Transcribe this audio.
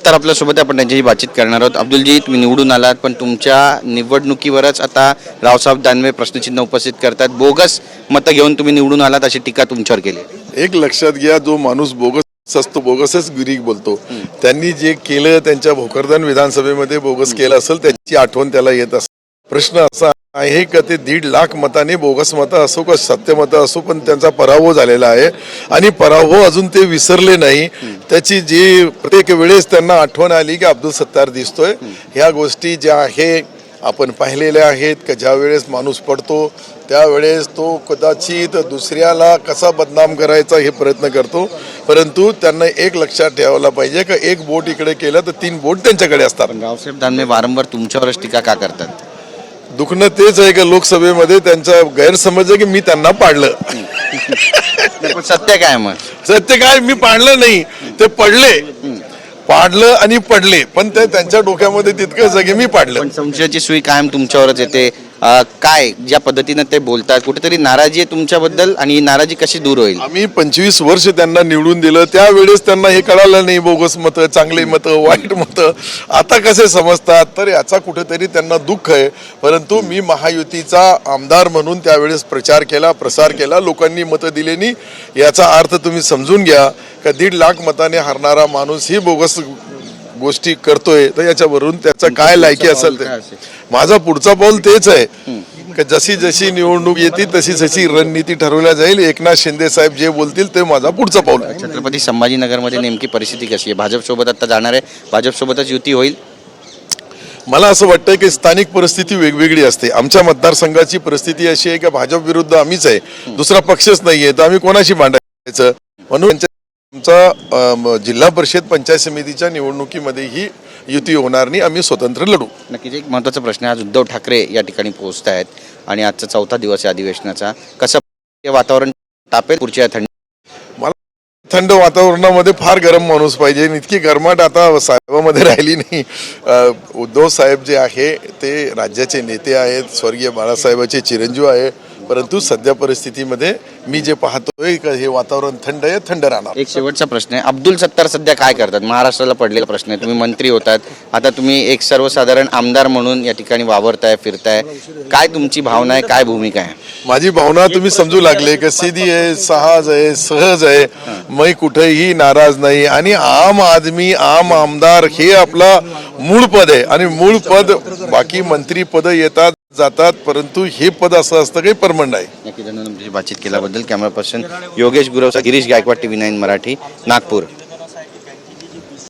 सत्तार आपल्यासोबत आपण त्यांच्याशी बातचीत करणार आहोत. अब्दुलजी, तुम्ही निवडून आलात, पण तुमच्या निवडणुकीवरच आता रावसाहेब दानवे प्रश्नचिन्ह उपस्थित करतात. बोगस मतं घेऊन तुम्ही निवडून आलात अशी टीका तुमच्यावर केली. एक लक्षात घ्या, जो माणूस बोगस असतो, बोगसच गिरी बोलतो, त्यांनी जे केलं त्यांच्या भोकरदन विधानसभेमध्ये बोगस केलं असेल त्याची आठवण त्याला येत असेल. प्रश्न असा आहे का ते 1.5 लाख मताने बोगस मतं असो का सत्य मतं असो, पण त्यांचा पराभव झालेला आहे आणि पराभव अजून ते विसरले नाही. त्याची जी प्रत्येक वेळेस त्यांना आठवण आली की अब्दुल सत्तार दिसतोय. ह्या गोष्टी ज्या आहे आपण पाहिलेल्या आहेत का ज्या वेळेस माणूस पडतो त्यावेळेस तो कदाचित दुसऱ्याला कसा बदनाम करायचा हे प्रयत्न करतो, परंतु त्यांना एक लक्षात ठेवायला पाहिजे का एक बोट इकडे केलं तर 3 बोट त्यांच्याकडे असतात. रावसाहेब दानवे वारंवार तुमच्यावरच टीका का करतात? दुखणं तेच आहे का लोकसभेमध्ये त्यांचा गैरसमज आहे की मी त्यांना पाडलं. पण सत्य काय मग? सत्य काय, मी पाडलं नाही, ते पडले, पाडलं आणि पडले, पण ते त्यांच्या डोक्यामध्ये तितकंच आहे की मी पाडलं. पण संशयाची सुई कायम तुमच्यावरच येते. काय ज्या पद्धतीनं ते बोलतात, कुठेतरी नाराजी आहे तुमच्याबद्दल, आणि ही नाराजी कशी दूर होईल? आम्ही 25 वर्ष त्यांना निवडून दिलं, त्यावेळेस त्यांना हे कळालं नाही बोगस मतं, चांगली मतं, वाईट मतं आता कसे समजतात, तर याचा कुठेतरी त्यांना दुःख आहे. परंतु मी महायुतीचा आमदार म्हणून त्यावेळेस प्रचार केला, प्रसार केला, लोकांनी मतं दिले नाही. याचा अर्थ तुम्ही समजून घ्या का 1.5 लाख मताने हरणारा माणूस ही बोगस गोष्टी करतोय, तर याच्यावरून त्याचं काय लायकी असेल ते. माझा पुढचा पाऊल तेच आहे की जशी जशी निवडणूक येते तशी जशी रणनीती ठरवल्या जाईल. एकनाथ शिंदे साहेब जे बोलतील ते माझा पुढचा पाऊल. छत्रपती संभाजीनगरमध्ये नेमकी परिस्थिती कशी आहे? भाजप सोबत आता जाणार आहे, भाजप सोबतच युती होईल? मला असं वाटतं की स्थानिक परिस्थिती वेगवेगळी असते. आमच्या मतदारसंघाची परिस्थिती अशी आहे की भाजप विरुद्ध आम्हीच आहे, दुसरा पक्षच नाहीये, तर आम्ही कोणाशी भांडायचं. म्हणून आमचा जिल्हा परिषद पंचायत समितीच्या निवडणुकीमध्ये ही युती होणार नाही, आम्ही स्वतंत्र लढू. नक्कीच एक महत्त्वाचा प्रश्न आहे. आज उद्धव ठाकरे या ठिकाणी पोहोचत आहेत आणि आजचा 4था दिवस आहे अधिवेशनाचा. कसं वातावरण तापेल पुढच्या थंडी? मला थंड वातावरणामध्ये फार गरम माणूस पाहिजे, इतकी गरमाट आता साहेबामध्ये राहिली नाही. उद्धव साहेब जे आहे ते राज्याचे नेते आहेत, स्वर्गीय बाळासाहेबांचे चिरंजीव आहे, परंतु सध्या परिस्थितीमध्ये मी जे पाहतोय हे वातावरण थंड आहे, थंड राहणार. एक शेवटचा प्रश्न आहे. अब्दुल सत्तार सध्या काय करतात? महाराष्ट्राला पडलेला प्रश्न आहे. तुम्ही मंत्री होतात, आता तुम्ही एक सर्वसाधारण आमदार म्हणून या ठिकाणी वावरताय, फिरताय. काय तुमची भावना आहे, काय भूमिका आहे? माझी भावना तुम्ही समजू लागले की सीधी आहे, सहज आहे. मी कुठेही नाराज नाही आणि आम आदमी, आम आमदार हे आपला मूळ पद आहे आणि मूळ पद, बाकी मंत्री पद येतात जातात, परंतु हे पद असं असतं काही परमनंट आहे. नक्की धन्यवाद बातचीत केल्याबद्दल. Camera person Yogesh Gurav, Girish Gaikwad, TV9 Marathi, Nagpur.